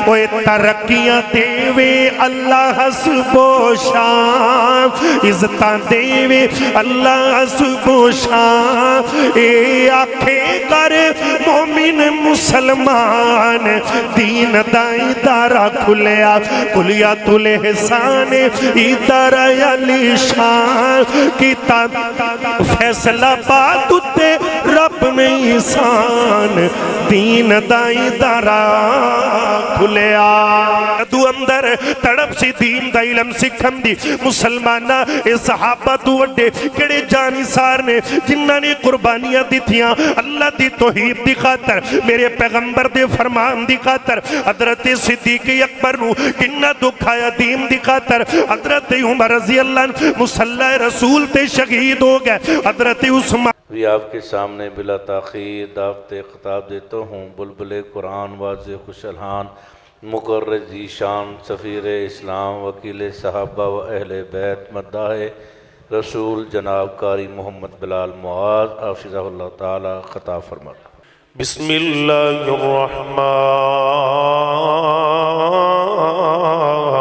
اوے ترقیاں دیوے اللہ حسب و شان عزتاں دیوے اللہ حسب و شان اے آکھے کر مومن مسلمان دین دائی دارا کھلیا کھلیا تلے حسان ادارا علی شان کتاب فیصلہ بات تے رب میں انسان دین دائی دارا کھلیا دو اندر تڑپ سی دین دا علم سکھم دی مسلمانہ اے صحابہ تو وڈے کڑے جانی سار نے جنہاں نے قربانیاں دی تھیاں اللہ دی توحید دی خاطر میرے پیغمبر دے فرمان دی خاطر حضرت صدیق اکبر نو کنہ دکھایا دین دی خاطر حضرت عمر رضی اللہ عنہ مصلی رسول تے شہید ہو گئے حضرت عثمان بھی آپ کے سامنے بلا تاخیر دعوت خطاب دیتا ہوں بلبل قرآن واضح خوش الحان مقرر ذیشان سفیر اسلام وکیل صحابہ و اہل بیت مداح رسول جناب قاری محمد بلال معاذ حافظہ اللہ تعالی خطاب فرماتا بسم اللہ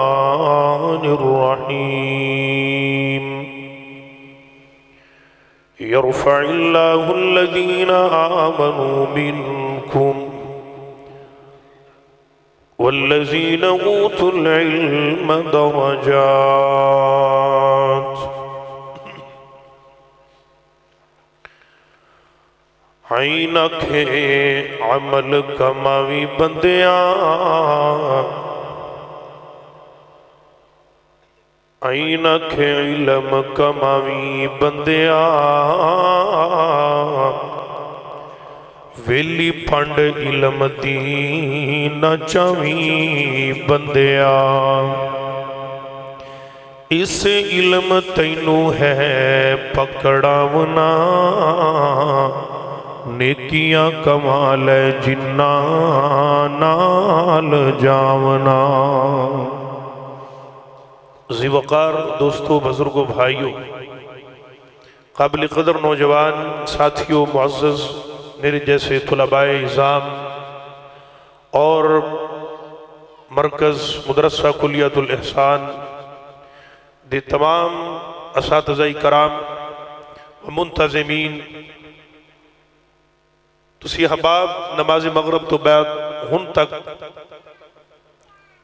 الرحمن الرحیم يرفع الله الذين آمنوا منكم والذين أوتوا العلم درجات عینک عمل کماوی بندیاں عینک علم کماوی بندیاں ویلی پھنڈ علم دین چاوی بندیاں اس علم تینو ہے پکڑاونا نیکیاں کمال جنہ نال جاونا ذی وقار دوستو بزرگو بھائیو قابل قدر نوجوان ساتھیو معزز میرے جیسے طلباء اعظام اور مرکز مدرسہ کلیت الاحسان دے تمام اساتذہ کرام و منتظمین تسی احباب نماز مغرب تو بعد ہن تک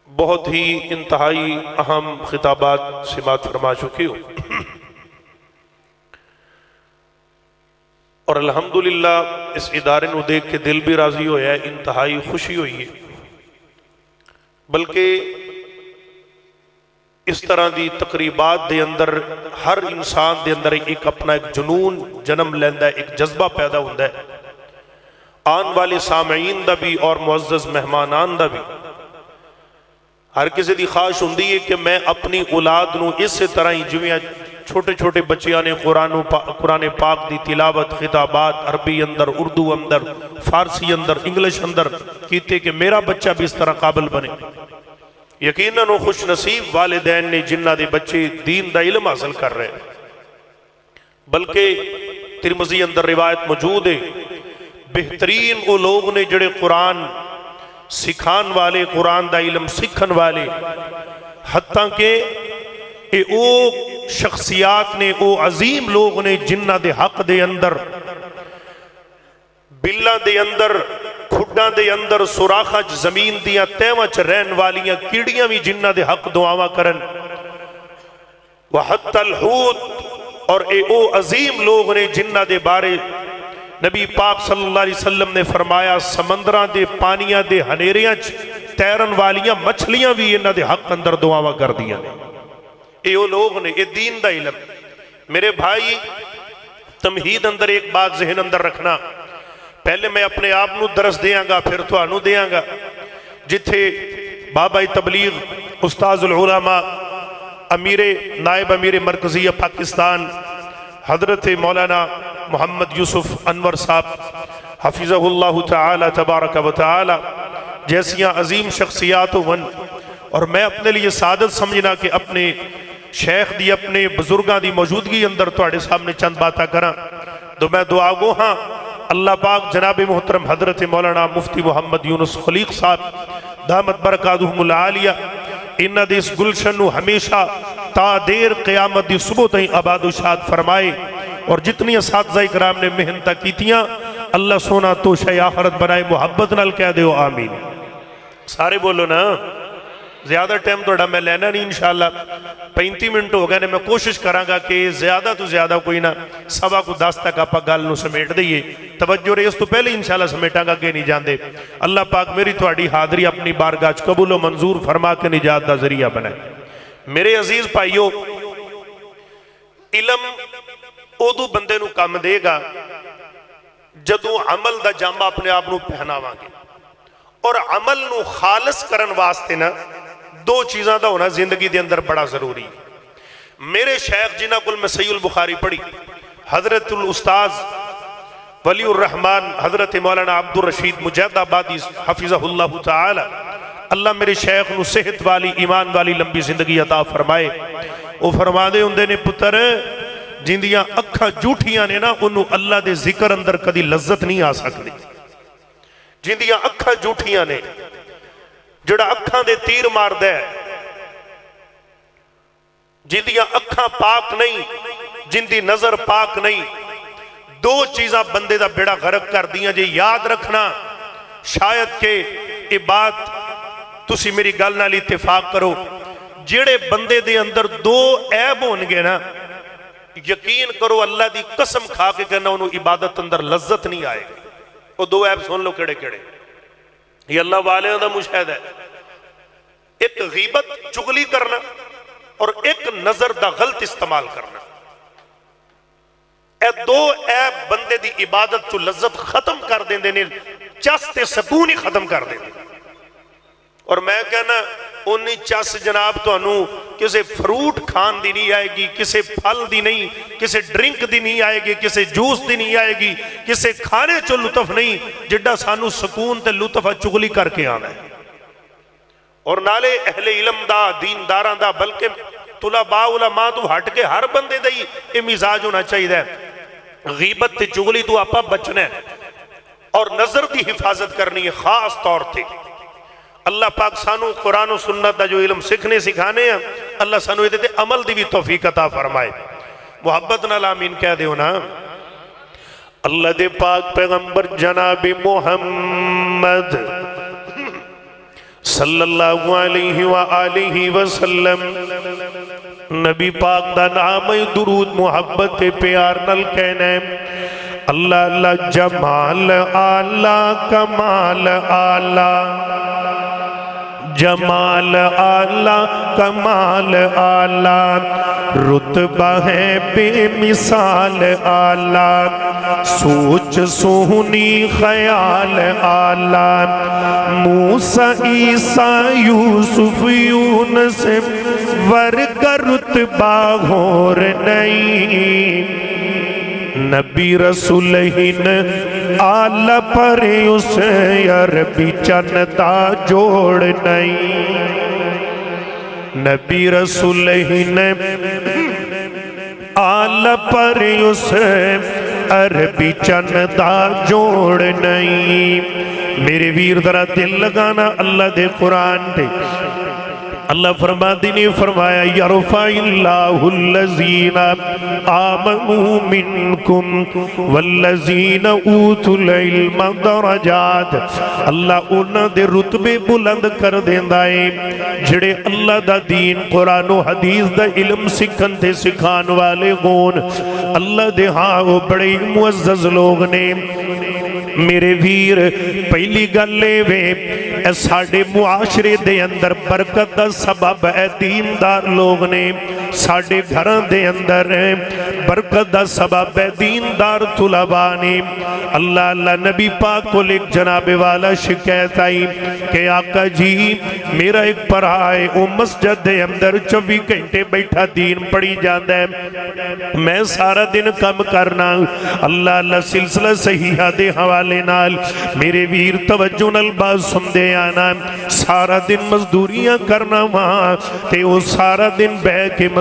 بہت ہی انتہائی اہم خطابات سماعت فرما چکی ہو اور الحمدللہ اس ادارے نو دیکھ کے دل بھی راضی ہویا ہے انتہائی خوشی ہوئی ہے بلکہ اس طرح دی تقریبات دے اندر ہر انسان دے اندر ایک اپنا ایک جنون جنم لیندہ ہے ایک جذبہ پیدا ہوندہ ہے آن والے سامعین دا بھی اور معزز مہمانان دا بھی ہر کسی دی خواہش ہوندی ہے کہ میں اپنی اولاد نو اس طرح ہی جویاں چھوٹے چھوٹے بچیاں نے قرآن پاک دی تلاوت خطابات عربی اندر اردو اندر فارسی اندر انگلش اندر کیتے کہ میرا بچہ بھی اس طرح قابل بنے یقیناً وہ خوش نصیب والدین نے جنہ دے بچے دین دا علم حاصل کر رہے ہیں بلکہ ترمذی اندر روایت موجود ہے بہترین وہ لوگ نے جڑے قرآن سکھان والے قرآن دا علم سکھن والے حتیٰ کہ او شخصیات نے او عظیم لوگ نے جنہ دے حق دے اندر بلہ دے اندر کھڈا دے اندر سوراخج زمین دیاں تیوچ رہن والیاں کیڑیاں بھی جنہ دے حق دعاواں کرن وحتی الحوت اور او عظیم لوگ نے جنہ دے بارے نبی پاک صلی اللہ علیہ وسلم نے فرمایا سمندران دے پانیاں دے ہنیریاں تیرن والیاں مچھلیاں بھی انہاں دے حق اندر دعاواں کر دیا نے وہ لوگ نے یہ دین دا علم میرے بھائی تمہید اندر ایک بات ذہن اندر رکھنا پہلے میں اپنے آپ نو درس دیاں گا پھر تو آنو دیاں گا جتھے بابا تبلیغ استاذ العلماء نائب امیر مرکزی پاکستان حضرت مولانا محمد یوسف انور صاحب حفظہ اللہ تعالی تبارک و تعالی جیسیاں عظیم شخصیات ون اور میں اپنے لیے سعادت سمجھنا کہ اپنے شیخ دی اپنے بزرگاں دی موجودگی اندر تو آڑے سامنے چند باتاں کرا تو میں دعا گو ہاں اللہ پاک جناب محترم حضرت مولانا مفتی محمد یونس خلیق صاحب دامت برکاتہم العالیہ انہاں دے اس گلشن نو ہمیشہ تا دیر قیامت دی صبح تائیں آباد و شاد فرمائے، اور جتنی اساتذہ اکرام نے محنتاں کیتیاں اللہ سونا تو شے آخرت بنائے، محبت نال کہہ دیو آمین۔ سارے بولو نا، زیادہ ٹائم توڑا میں لینا نہیں انشاءاللہ، 35 منٹ ہو گئے نے، میں کوشش کراں گا کہ زیادہ تو زیادہ کوئی نہ سوا کو 10 تک آپ گل نو سمیٹ دئیے، توجہ رہے اس تو پہلے انشاءاللہ سمیٹاں گا کہ نہیں جاندے۔ اللہ پاک میری تواڈی حاضری اپنی بارگاہ وچ قبول و منظور فرما کے نجات دا ذریعہ بنائے۔ میرے عزیز بھائیو، علم ادو بندے نو کم دے گا جدوں عمل دا جامہ اپنے آپ نو پہناواں گے، اور عمل نو خالص کرن واسطے نا دو چیزاں دا ہونا زندگی دے اندر بڑا ضروری۔ میرے شیخ جنہ کل میں صحیح البخاری پڑھی، حضرت الاستاذ ولی الرحمن حضرت مولانا عبد الرشید مجید آبادی حفظہ اللہ تعالی، اللہ میرے شیخ نو صحت والی ایمان والی لمبی زندگی عطا فرمائے۔ وہ فرما دے ہوندے نے پتر جندیاں اکھاں جھوٹیاں نے نا انہوں اللہ دے ذکر اندر کدی لذت نہیں آ سکتی۔ جندیاں اکھاں جھوٹیاں نے، جڑا اکھاں دے تیر مار دے، جندیاں اکھاں پاک نہیں، جندی نظر پاک نہیں، دو چیزاں بندے دا بیڑا غرق کر دیاں۔ جے یاد رکھنا، شاید کہ یہ بات تسی میری گل نال اتفاق کرو، جڑے بندے دے اندر دو عیب ہونگے نا، یقین کرو اللہ دی قسم کھا کے کہنا انہوں عبادت اندر لذت نہیں آئے گی۔ وہ دو عیب سن لو کیڑے کیڑے، یہ اللہ والے دا مشاہد ہے۔ ایک غیبت چغلی کرنا اور ایک نظر دا غلط استعمال کرنا، اے دو عیب بندے دی عبادت تو لذت ختم کر دیں دینے، چستے سکون ہی ختم کر دیں۔ اور میں کہنا انہی چس جناب تو انہوں کسے فروٹ کھان دی نہیں آئے گی، کسے پھل دی نہیں، کسے ڈرنک دی نہیں آئے گی، کسے جوس دی نہیں آئے گی، کسے کھانے چو لطف نہیں، جڈا سانو سکون تے لطف چغلی کر کے آنا ہے۔ اور نالے اہل علم دا، دین داران دا، بلکہ طلباء علماء تو ہٹ کے ہر بندے دا ہی یہ مزاج ہونا چاہیے ہے۔ غیبت تے چغلی تو آپا بچنا ہے اور نظر دی حفاظت کرنی ہے خاص طور تے۔ اللہ پاک سانو قرآن و سنت دا جو علم سکھنے سکھانے ہیں، اللہ سانو یہ دیتے عمل دی بھی توفیق عطا فرمائے۔ محبت نال آمین کہہ دے ہونا۔ اللہ دے پاک پیغمبر جناب محمد صلی اللہ علیہ وآلہ وسلم، نبی پاک دا نام درود محبت پیار نل کہنے، اللہ اللہ جمال آلہ کمال آلہ، جمال آلہ کمال آلہ، رتبہ ہے بے مثال آلہ، سوچ سونی خیال آلہ، موسیٰ عیسیٰ یوسف یونس ورگ رتبہ غور نہیں، نبی رسول ہن آلہ پر اس عربی چنتا جوڑ نہیں، نبی رسول ہن آلہ پر اس عربی چنتا جوڑ نہیں۔ میرے ویر ذرا دل لگانا اللہ دے قرآن دے، اللہ فرماتی نے فرمایا یرفع اللہ الذین آمنوا منکم والذین اوتوا العلم درجات، اللہ انہاں دے رتبے بلند کر دیندہ ہے جڑے اللہ دا دین قرآن و حدیث دا علم سکھن تے سکھان والے گون، اللہ دے ہاں وہ بڑے معزز لوگ نے۔ میرے ویر پہلی گلے وے اے ساڑھے معاشرے دے اندر برکت دا سبب اے دیندار لوگ نے، ساڑھے گھران دے اندر برکت دا سبب اے دیندار طلباء نے۔ اللہ اللہ نبی پاک کو لکھ جناب والا شکایت آئی کہ آقا جی میرا ایک پرہائے او مسجد دے اندر 24 گھنٹے بیٹھا دین پڑھی جاندہ ہے، میں سارا دن کم کرنا۔ اللہ اللہ سلسلہ صحیحہ دے حوالے نال میرے ویر توجہ نال باز سمدے آنا، سارا دن مزدوریاں کرنا وہاں تے وہ سارا دن بے کے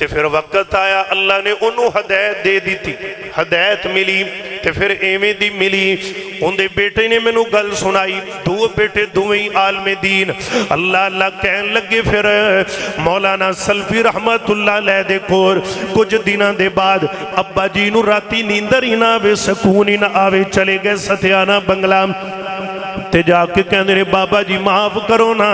تے پھر وقت آیا اللہ نے انہوں ہدایت دے دی تھی، ہدایت ملی تے پھر ایویں دی ملی. اندے بیٹے نے میں نو گل سنائی، دو بیٹے دوئیں عالم دین. اللہ کہن لگے پھر مولانا سلفی رحمت اللہ علیہ دے کور کچھ دنوں دے بعد ابا جی نو راتی نیندر ہی نہ آوے، سکون ہی نہ آوے، چلے گئے ستیانہ بنگلہ تے جا کے کہنے رہے بابا جی معاف کرو نا،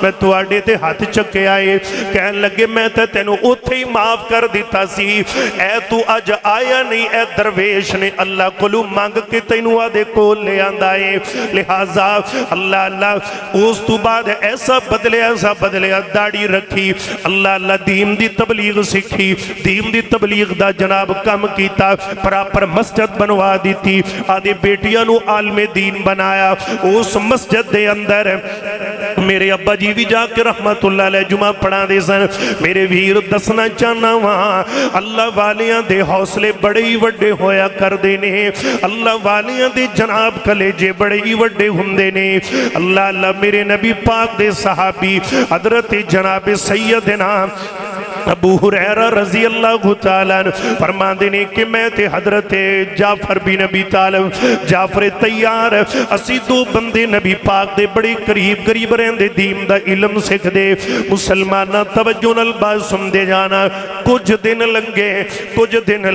میں تواڈے تے ہاتھ چکے آئے. کہن لگے میں تے تینوں اوتھے ہی معاف کر دیتا سی، اے تو اج آیا نہیں، اے درویش نے اللہ کولوں مانگ کے تینوں آدے کول لے آندا ہے. لہذا اللہ اس تو بعد ایسا بدلیا داڑھی رکھی، اللہ دین دی تبلیغ سکھی، دین دی تبلیغ دا جناب کم کیتا، پراپر مسجد بنوا دیتی، آدھے بیٹیاں نو عالم دین بنایا. اس مسجد دے اندر میرے ابا جی بھی جا کے رحمت اللہ علیہ جمعہ پڑھا دے سن. میرے ویر دسنا چاہنا وہاں اللہ والیاں دے حوصلے بڑے ہی وڈے ہویا کر دینے، اللہ والیاں دے جناب کلیجے بڑے ہی وڈے ہندے نے. اللہ میرے نبی پاک دے صحابی حضرت جناب سیدنا ابو ہریرہ رضی اللہ تعالیٰ فرما دینے کہ میں تے حضرت جعفر بن ابی طالب جعفر تیار اسی دو بندے نبی پاک دے بڑے قریب رہندے، دین دا علم سکھ دے، مسلمانہ توجہ نال بات سن دے جانا. کچھ دن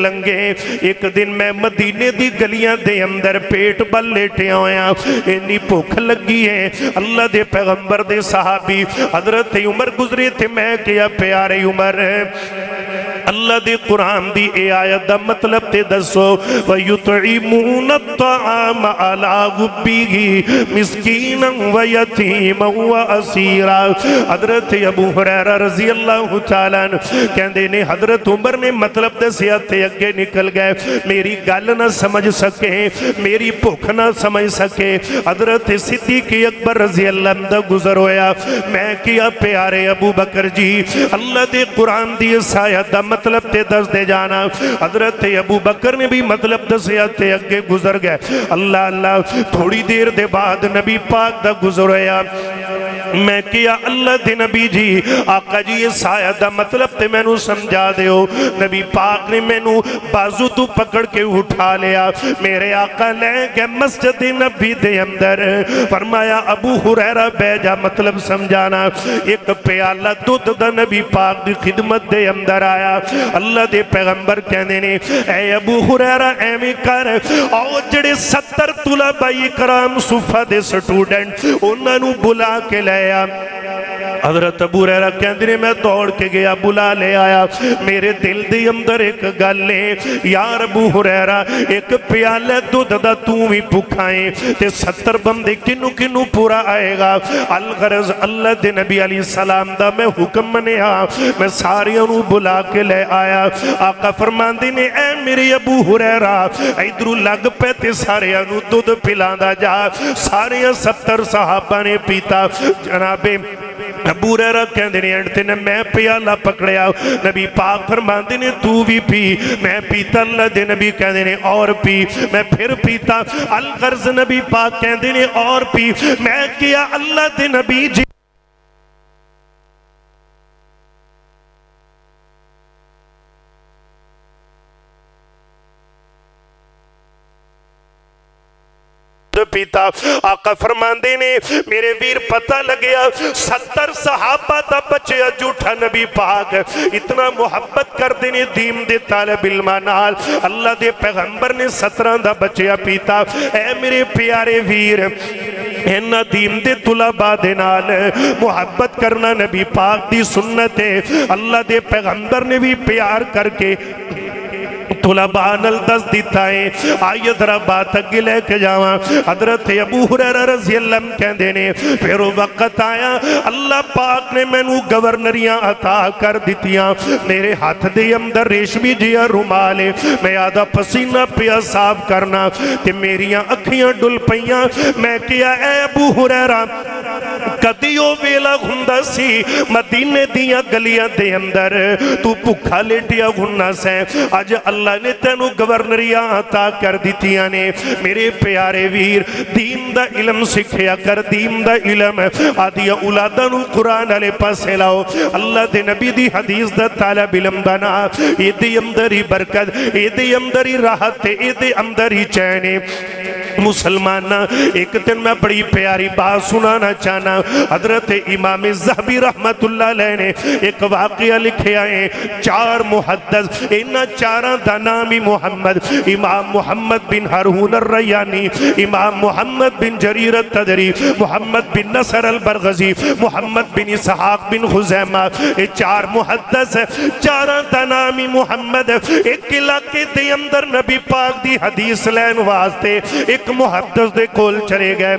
لنگے ایک دن میں مدینے دی گلیاں دے اندر پیٹ بل لیٹے ہویا، اتنی بھوک لگی ہے. اللہ دے پیغمبر دے صحابی حضرت عمر گزرے تھے، میں کیا پیارے عمر اللہ دے قرآن دی اے آیت دا مطلب تے دسو وَيُطْعِمُونَ الطَّعَامَ عَلَىٰ حُبِّهِ مِسْكِينًا وَيَتِيمًا وَأَسِيرًا. حضرت ابو ہریرہ رضی اللہ تعالیٰ کہندے نے حضرت عمر نے مطلب دسیا تے اگے نکل گئے، میری گل نہ سمجھ سکے، میری بھوک نہ سمجھ سکے. حضرت صدیق اکبر رضی اللہ عنہ دا گزر ہویا. میں کیا پیارے ابو بکر جی اللہ دے قرآن دی اس آیت دا مطلب تے دس دے جانا. حضرت ابو بکر نے بھی مطلب دسیا تے اگے گزر گئے. اللہ تھوڑی دیر دے بعد نبی پاک دا گزر ہویا. میں کیا اللہ دے نبی جی آقا جی اس آیت دا مطلب تے میں نو سمجھا دے ہو. نبی پاک نے میں نو بازو تو پکڑ کے اٹھا لیا، میرے آقا لے گئے مسجد نبی دے اندر. فرمایا ابو ہریرہ بے جا مطلب سمجھانا. ایک پیالہ دودھ دا نبی پاک دی خدمت دے اندر آیا. اللہ دے پیغمبر کہنے نے اے ابو ہریرہ ایویں کر او جڑے 70 طلباء کرام صفہ دے سٹوڈنٹ انہاں نو بلا کے لے آیا. حضرت ابو ہریرہ کہندے نے میں دوڑ کے گیا بلا لے آیا. میرے دل دے اندر ایک گل ہے یار ابو ہریرہ ایک پیالہ دودھ دا تو بھی بھکھائیں تے 70 بندے کنو پورا آئے گا. الغرض اللہ دے نبی علیہ السلام دا میں حکم منیا، میں ساریاں نو بلا کے لے آیا. آقا فرماندے نے اے میرے ابو ہریرہ ادھرو لگ پے تے ساریاں نو دودھ پلاندا جا. ساریاں 70 صحابہ نے پیتا. جناب ابو ہریرہ کہندے نے انتے نے میں پیالہ پکڑیا. نبی پاک فرماندے نے تو بھی پی. میں پیتا. اللہ دے نبی کہندے نے اور پی. میں پھر پیتا. الغرض نبی پاک کہندے نے اور پی. میں کیا اللہ دے نبی جی پیتا. آقا فرماندے نے میرے ویر پتہ لگیا 70 صحابہ دا بچیا جھوٹا نبی پاک اتنا محبت کر دینے دین دے طالب علمہ نال. اللہ دے پیغمبر نے 17 دا بچیا پیتا. اے میرے پیارے ویر اینا دین دے طلباء دے نال محبت کرنا نبی پاک دی سنت ہے. اللہ دے پیغمبر نے بھی پیار کر کے طلباء نل دس دیتا ہے. آئیے ذرا بات اگے لے کے جاواں. حضرت ابو ہریرہ رضی اللہ عنہ کہندے نے پھر وقت آیا اللہ پاک نے مینوں گورنریاں عطا کر دتیاں. میرے ہاتھ دے اندر ریشمی جیا رومال ہے. میں آدھا پسینہ پیا صاف کرنا تے میریاں اکھیاں ڈل پیاں. میں کیا اے ابو ہریرہ کدیو ویلا ہوندا سی مدینے دیاں گلیاں دے اندر تو بھکھا لیٹیا ہوندا سے. اج اللہ نے تینوں گورنریاں عطا کر دیتیاں نے میرے پیارے ویر دین دا علم سکھیا کر دین دا علم آدیا اولاداں نو قرآن علیہ پاسے لاؤ اللہ دے نبی دی حدیث دا طالب علم بنا اے دے اندری برکت اے دے اندری راحت اے دے اندری چینے مسلمان ایک دن میں بڑی پیاری بات سنانا چاہنا حضرت امام زہبی رحمت اللہ علیہ نے ایک واقعہ لکھے آئے چار محدث انہا چاراں دا نامی محمد امام محمد بن ہارون الریانی امام محمد بن جریر التدری محمد بن نصر البرغزی محمد بن اسحاق بن خزیمہ یہ چار محدث چاراں دا نامی محمد ایک علاقے دے اندر نبی پاک دی حدیث لین واسطے ایک محدث دے کول چلے گئے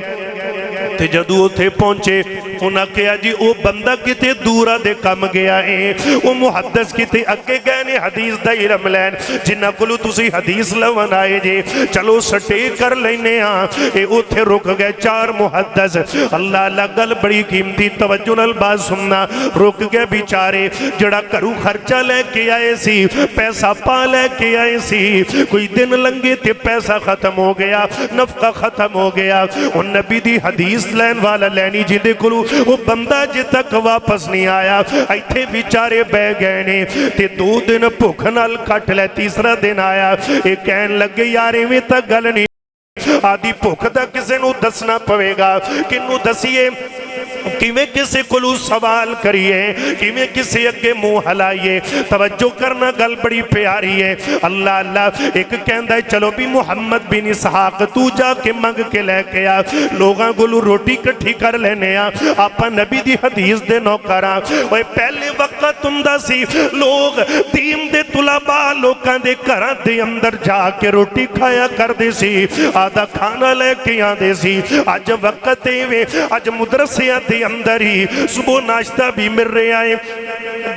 تے جدو تھے پہنچے انہاں کہا جی او بندہ کتے دورہ دے کم گیا ہے او محدث کتے اگے گئے نے حدیث دا علم لین جنہ کلو تسی حدیث لون آئے جے چلو سٹے کر لینے اے او تھے رک گئے چار محدث اللہ اللہ گل بڑی قیمتی توجہ الباز سننا رک گئے بیچارے جڑا کرو خرچہ لے کے آئے سی پیسہ پا لے کے آئے سی کوئی دن لنگے تے پیسہ ختم ہو گیا نفقہ ختم ہو گیا ان نبی دی حدیث لین والا لینی جی دے کلو وہ بندہ جی تک واپس نہیں آیا ایتھے بیچارے بے گئے نے تے دو دن بھوک نال کٹ لے تیسرا دن آیا ایک کہن لگے یارے میں تک گل نہیں آدھی بھوک دا کسے نو دسنا پوے گا کنو دسیے کیویں کسے کلو سوال کریے کیویں کسے اگے منہ ہلائیے توجہ کرنا گل بڑی پیاری ہے اللہ اللہ ایک کہندا ہے چلو بھی محمد بن اسحاق تو جا کے منگ کے لے کے آ لوگاں گلو روٹی کٹھی کر لینے آ آپا نبی دی حدیث دے نوکراں اوے پہلے وقت ہوندا سی لوگ دین دے طلباء لوکاں دے گھراں دے اندر جا کے روٹی کھایا کردے سی آدھا کھانا لے کے آندے سی اج وقت ایویں اج مدرسیاں دے اندر ہی صبح ناشتہ بھی مل رہے آئے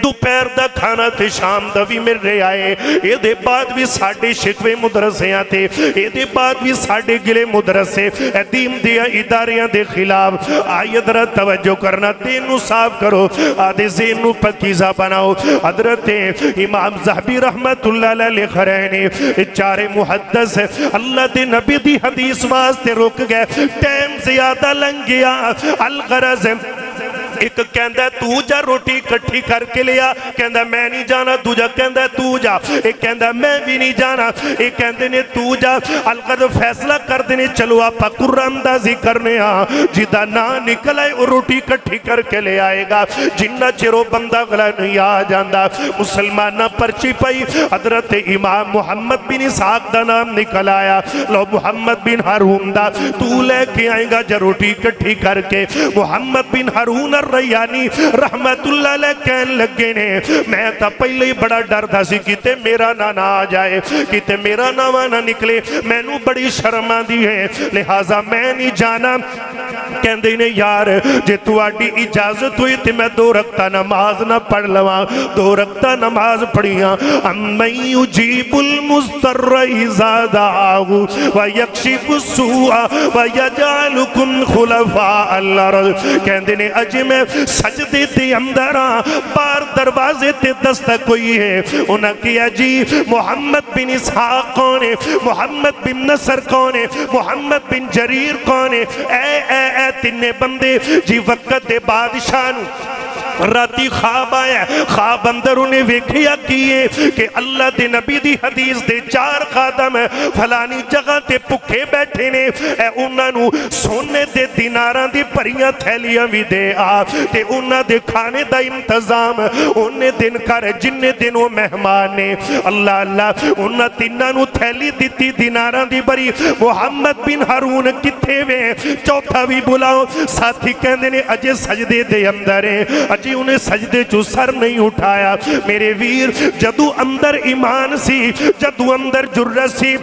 دوپہر دا کھانا تے شام دا بھی مل رہے آئے یہ دے بعد بھی ساڑھے شکوے مدرسیاں تے یہ دے بعد بھی ساڑھے گلے مدرسے دین دیا اداریاں دے خلاف آئی درہ توجہ کرنا دینو صاف کرو آدھے زینو پکیزہ بناؤ حضرت امام زہبی رحمت اللہ علیہ خرینے چارے محدث اللہ دے نبی دی حدیث واسطے رک گئے ٹیم زیادہ لنگ گیا الغرض ایک کہندہ ہے تو جا روٹی کٹھی کر کے لیا کہندہ میں نہیں جانا تو جا کہندہ ہے تو جا ایک کہندہ ہے میں بھی نہیں جانا ایک کہندے نے تو جا القدر فیصلہ کر دینے چلو آپا قرآن اندازی کرنے جدہ نہ نکل آئے اور روٹی کٹھی کر کے لے آئے گا جنہ چرو بندہ غلہ نہیں آ جاندہ مسلمانہ پرچی پائی حضرت امام محمد بن اسحاق دا نام نکل آیا لو محمد بن ہارون دا تو لے کے آئیں گا جا روٹی کٹھی کر کے محمد بن ہارون الریانی رحمت اللہ علیہ کہن لگے نے میں تا پہلے ہی بڑا ڈر تھا سی کیتے میرا نہ آ جائے کیتے میرا نام نہ نکلے میں نو بڑی شرم آدھی ہے لہٰذا میں نہیں جانا کہندے نے یار جے تو آڈی اجازت ہوئی تے میں دو رکھتا نماز نہ پڑھ لواں دو رکھتا نماز پڑھیاں امّن یجیب المضطر اذا دعاہ ویکشف السوء ویجعلکم خلفاء الارض کہندے نے اجے میں سجدے تے اندراں بار دروازے تے دستک ہوئی ہے انہاں کیا جی محمد بن اسحاق کون ہے محمد بن نصر کون ہے محمد بن جریر کون ہے اے تینے بندے جی وقت دے بادشاہ نو راتی خواب آیا خواب اندر انہیں ویکھیا کیے کہ اللہ دے نبی دی حدیث دے چار خادم فلانی جگہ تے پکھے بیٹھے نے اے انہاں نو سونے دے دیناراں دی پریاں تھیلیاں بھی دے آ تے انہاں دے کھانے دا انتظام انہیں دن کر جننے دن وہ مہمان نے اللہ اللہ انہاں تیناں نو تھیلی دیتی دیناراں دی بری محمد بن ہارون کتھے وے چوتھا بھی بلاؤ ساتھی کہندے نے اجے سجدے دے اندر ہیں اجے انہیں سجدے چو سر نہیں اٹھایا میرے ویر جدو اندر ایمان سی جدو اندر جرت سی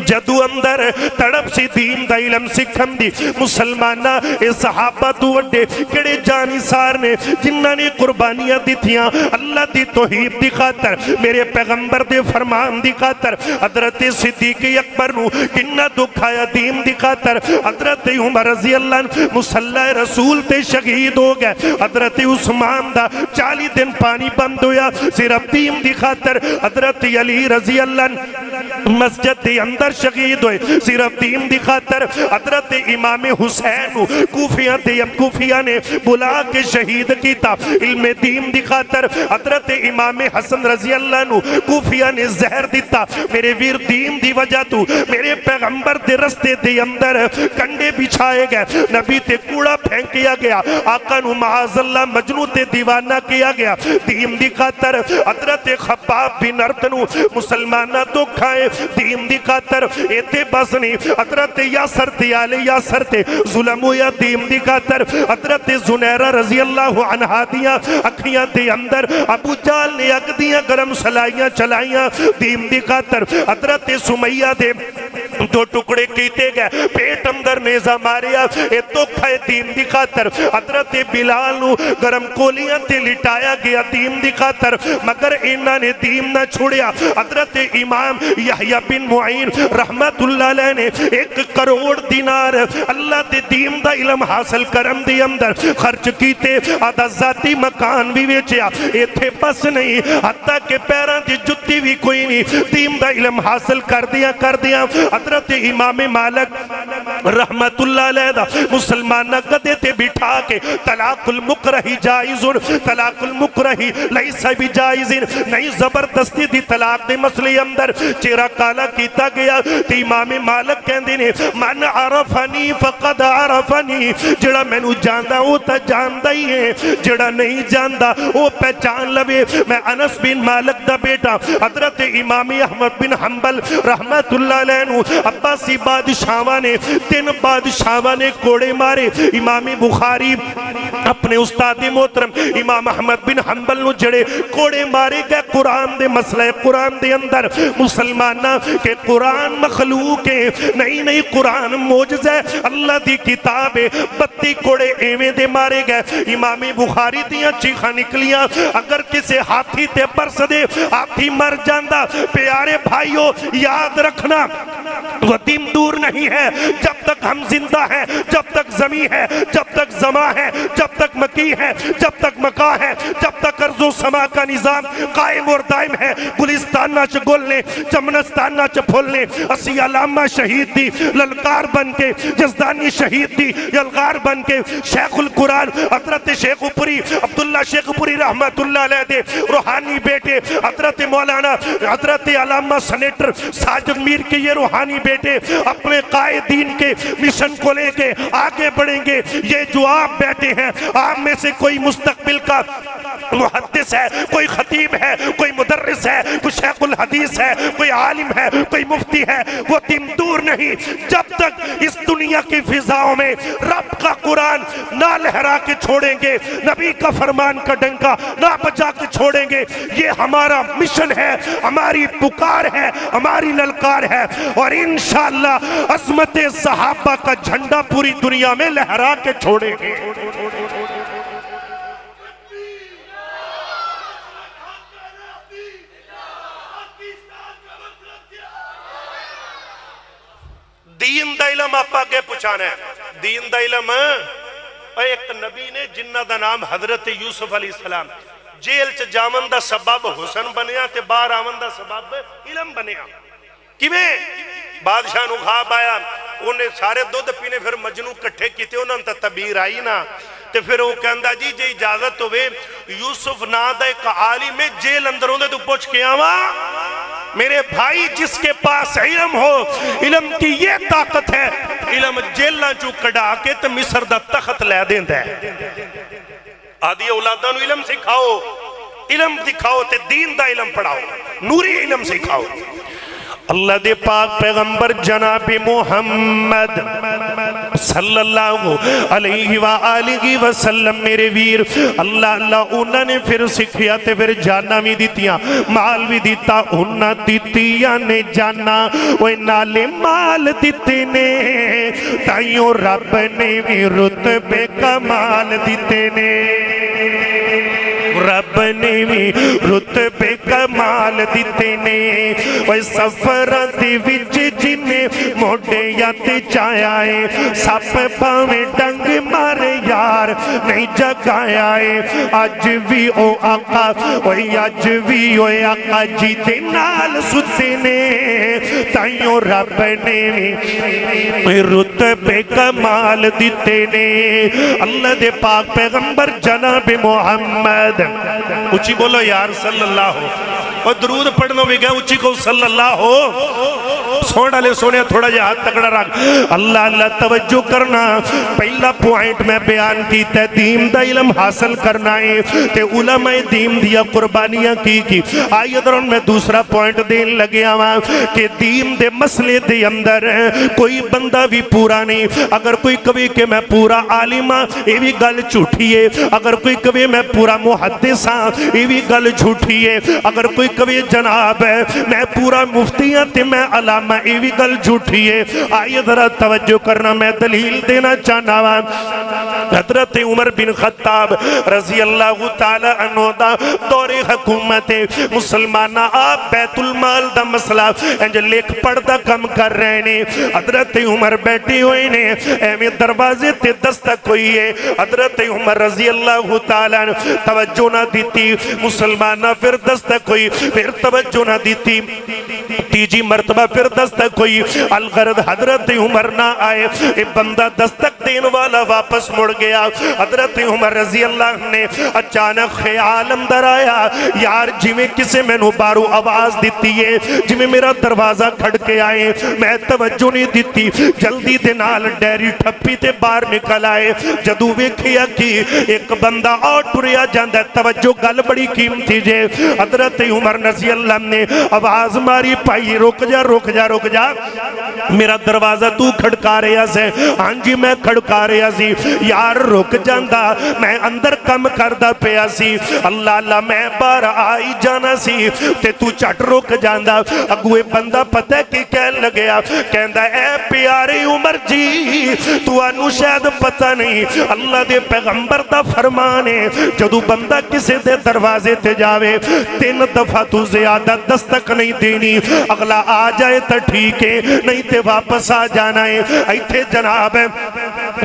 جدو اندر تڑپ سی دین دا علم سکھم دی مسلمانہ اے صحابہ تو وڈے کڑے جانی سار نے جنہ نے قربانیاں دی تھیاں اللہ دی توحید دی خاطر میرے پیغمبر دے فرمان دی خاطر حضرت صدیق اکبر نو کنہ دکھایا دین دی خاطر حضرت عمر رضی اللہ عنہ مصلی رسول تے شہید ہو گئے حضرت عثمان دا 40 دن پانی بند ہویا صرف دین دی خاطر حضرت علی رضی اللہ عنہ مسجد دے اندر شہید ہوئے صرف دین دی خاطر حضرت امام حسین کوفیہ نے بلا کے شہید کیتا علم دین دی خاطر حضرت امام حسن رضی اللہ عنہ کوفیہ نے زہر دیتا میرے ویر دین دی وجہ تو میرے پیغمبر دے رستے دے اندر کنڈے بچھائے گئے نبی تے کوڑا پھینکیا گیا آقا نو معاذ اللہ مجنو تے دیوانہ کیا گیا دین دی خاطر حضرت خباب بن ارت نو مسلمانہ تو کھائے دین دی خاطر ایتے بس نہیں حضرت یاسر تے آل یاسر تے ظلم ہویا دین دی خاطر حضرت زنیرہ رضی اللہ عنہ دیاں اکھیاں دے اندر ابو جال نے اگ دیاں گرم سلائیاں چلائیاں دین دی خاطر حضرت سمیہ دے دو ٹکڑے کیتے گئے پیٹ اندر نیزہ ماریا اے تو کھائے دین دی خاطر حضرت بلال نو گرم کولیاں تے لٹایا گیا دین دی خاطر مگر انہاں نے دین نہ چھوڑیا حضرت امام یحییٰ بن معین رحمت اللہ علیہ نے 1 کروڑ دینار اللہ دے دین دا علم حاصل کرم دی اندر خرچ کیتے آدھا ذاتی مکان بھی ویچیا ایتھے بس نہیں حتیٰ کہ پیران دی جتی بھی کوئی نہیں دین دا علم حاصل کر دیا حضرت امام مالک رحمت اللہ علیہ دا مسلمانہ گدے تے بٹھا کے طلاق المکرہی جائزن طلاق المکرہی لیسا بھی جائزن نہیں زبردستی دی طلاق دے مسئلے اندر چیرہ کالا کیتا گیا تی امام مالک کہندے نے من عرفنی فقد عرفنی جڑا میں نو جاندہ وہ تا جاندہ ہی ہے جڑا نہیں جاندہ وہ پہچان لوے میں انس بن مالک دا بیٹا حضرت امام احمد بن حنبل رحمت اللہ علیہ عباسی بادشاہاں نے 3 بادشاہاں نے کوڑے مارے امام بخاری اپنے استاد محترم امام احمد بن حنبل نو جڑے کوڑے مارے گئے قرآن دے مسئلہ قرآن دے اندر مسلمانہ کہ قرآن مخلوق ہے نہیں قرآن موجز ہے اللہ دی کتاب ہے 32 کوڑے ایویں دے مارے گئے امام بخاری دیاں چیخاں نکلیاں اگر کسے ہاتھی تے برس دے ہاتھی مر جاندہ پیارے بھائیو یاد رکھنا وہ دن دور نہیں ہے جب تک ہم زندہ ہیں جب تک زمین ہے جب تک زماں ہے جب تک مکی ہے جب تک مکا ہے جب تک ارض و سما کا نظام قائم اور دائم ہے گلستان نہ چ گل لیں چمنستان نہ چ پھول لیں اسی علامہ شہید دی للکار بن کے جزدانی شہید دی یلغار بن کے شیخ القرآن حضرت شیخ پوری عبداللہ شیخ پوری رحمت اللہ علیہ دے روحانی بیٹے حضرت مولانا حضرت علامہ سنیٹر ساجد میر کے یہ روحانی بیٹے اپنے قائدین کے مشن کو لے کے آگے بڑھیں گے یہ جو آپ بیٹھے ہیں آپ میں سے کوئی مستقبل کا محدث ہے کوئی خطیب ہے کوئی مدرس ہے کوئی شیخ الحدیث ہے کوئی عالم ہے کوئی مفتی ہے وہ دن دور نہیں جب تک اس دنیا کی فضاؤں میں رب کا قرآن نہ لہرا کے چھوڑیں گے نبی کا فرمان کا ڈنکا نہ بجا کے چھوڑیں گے یہ ہمارا مشن ہے ہماری پکار ہے ہماری للکار ہے اور انشاءاللہ عظمت صحابہ کا جھنڈا پوری دنیا میں لہرا کے چھوڑیں گے دین دا علم آپ آگے پچھانا ہے دین دا علم ایک نبی نے جنہ دا نام حضرت یوسف علیہ السلام جیل چ جامن دا سبب حسن بنیا تے باہر آمن دا سبب علم بنیا کیویں بادشاہ نو خواب آیا انہیں سارے دودھ پینے پھر مجنو کٹھے کیتے انہوں نے تبیر آئی نا تے پھر وہ کہندا جی جے اجازت ہوئے یوسف نا دا ایک عالم میں جیل اندر ہوندے تو پوچھ کے آوا میرے بھائی جس کے پاس علم ہو علم کی یہ طاقت ہے علم جیلنا جو کڑا کے تو مصر دا تخت لے دیں دے آدھی اولادہ نو علم سکھاؤ علم دکھاؤ تے دین دا علم پڑھاؤ نوری علم سکھاؤ اللہ دے پاک پیغمبر جناب محمد صلی اللہ علیہ وآلہ وسلم میرے ویر اللہ اللہ انہوں نے پھر سکھیا تے پھر جانا بھی دیتیاں مال بھی دیتا انہاں دیتیاں نے جانا وہ نالے مال دیتے نے تائیوں رب نے بھی رتبے کمال دیتے نے رب نے بھی رتبے کمال دیتے نے وہ سفر دی وچ جنہیں موڑے یاتے چایا ہے سپ پاویں ڈنگ مارے یار نہیں جگایا ہے آج بھی او آقا وہی آج بھی او آقا جی دے نال ستے نے تائیوں رب نے بھی رتبے کمال دیتے نے اللہ دے پاک پیغمبر جناب محمد اچھی بولو یار صلی اللہ ہو اور درود پڑھنا بھی گیا اچھی کو صلی اللہ ہو سوڑا لے سونے تھوڑا جہاں تکڑا رکھ اللہ اللہ توجہ کرنا پہلا پوائنٹ میں بیان کیتا ہے دین دا علم حاصل کرنا ہے تے علماء دین دیا قربانیاں کی آئیے درون میں دوسرا پوائنٹ دین لگے آواں کہ دین دے مسئلے دے اندر کوئی بندہ بھی پورا نہیں اگر کوئی کبھی کہ میں پورا عالمہ یہ بھی گل جھوٹی ہے اگر کوئی کبھی میں پورا محدث ہاں یہ بھی گل جھوٹی ہے اگر کوئی کبھی جناب ہے میں پورا مفتی ہاں تے میں علامہ یہ بھی گل جھوٹی ہے آئیے ذرا توجہ کرنا میں دلیل دینا چاہنا ہوں حضرت عمر بن خطاب رضی اللہ تعالی عنہ دا دور حکومت مسلمانہ آپ بیت المال دا مسئلہ انج لکھ پڑھ دا کم کر رہے نے حضرت عمر بیٹھے ہوئے نے ایمی دروازے تے دستک ہوئی ہے حضرت عمر رضی اللہ تعالی عنہ توجہ نہ دیتی مسلمانہ پھر دستک ہوئی پھر توجہ نہ دیتی تیجی مرتبہ پھر دستک ہوئی الغرض حضرت عمر نہ آئے ایک بندہ دستک دین والا واپس مڑ گیا حضرت عمر رضی اللہ نے اچانک خیال اندر آیا یار جی میں کسے میں نو بارو آواز دیتی ہے جی میں میرا دروازہ کھڑ کے آئے میں توجہ نہیں دیتی جلدی دنال ڈیری ٹھپی تے باہر نکل آئے جدو ویکھیا کی ایک بندہ اور ٹریا جاندہ توجہ گل بڑی قیمتی جے حضرت عمر رضی اللہ نے آواز ماری پائی رک جا رک جا رک جا میرا دروازہ تو کھڑکا رہا سے ہاں جی میں کھڑکا رہا سی یار رک جاندہ میں اندر کم کردہ پیا سی اللہ اللہ میں بار آئی جانا سی تے تو چٹ رک جاندہ اگوے بندہ پتہ کی کہن لگیا کہندہ اے پیارے عمر جی تو انو شاید پتہ نہیں اللہ دے پیغمبر دا فرمانے جدو بندہ کسے دے دروازے تے جاوے 3 دفعہ تو زیادہ دستک نہیں دینی اگلا آ جائے تا ٹھیک ہے نہیں تے واپس آ جانا ہے ایتھے جناب ہے